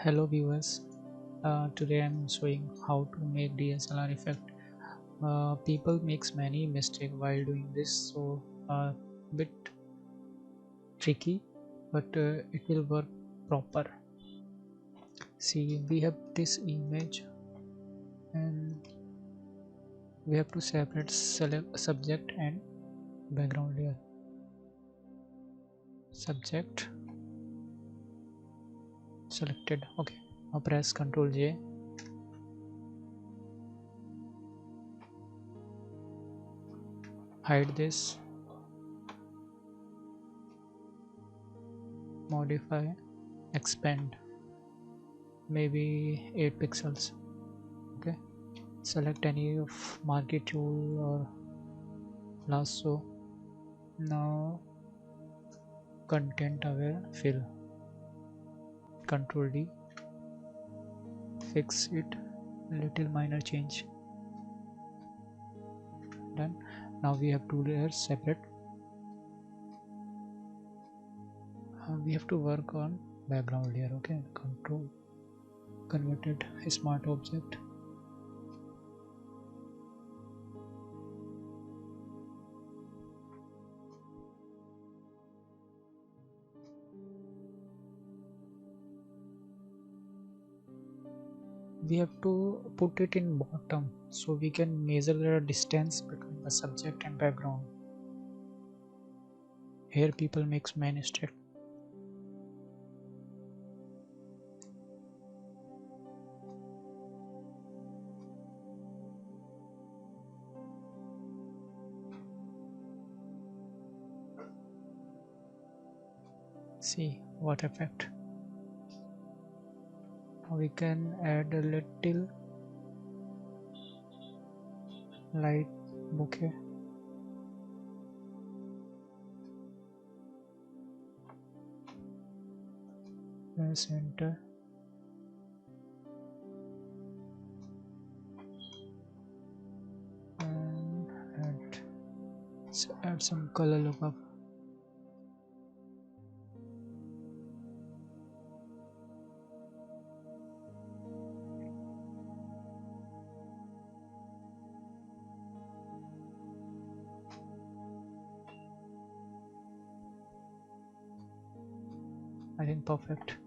Hello viewers, today I'm showing how to make DSLR effect. People makes many mistake while doing this, so bit tricky, but it will work proper. See, we have this image and we have to separate select subject and background layer. Subject selected. Okay, now press Ctrl J. Hide this. Modify. Expand. Maybe 8 pixels. Okay. Select any of marquee tool or lasso. Now content aware fill. Control D. Fix it. Little minor change. Done. Now we have two layers separate. We have to work on background layer. Okay. Control. Converted smart object. We have to put it in bottom so we can measure the distance between the subject and background. Here people makes many mistakes. See what effect. Now we can add a little light bouquet. Press enter. And add some color lookup. I think perfect.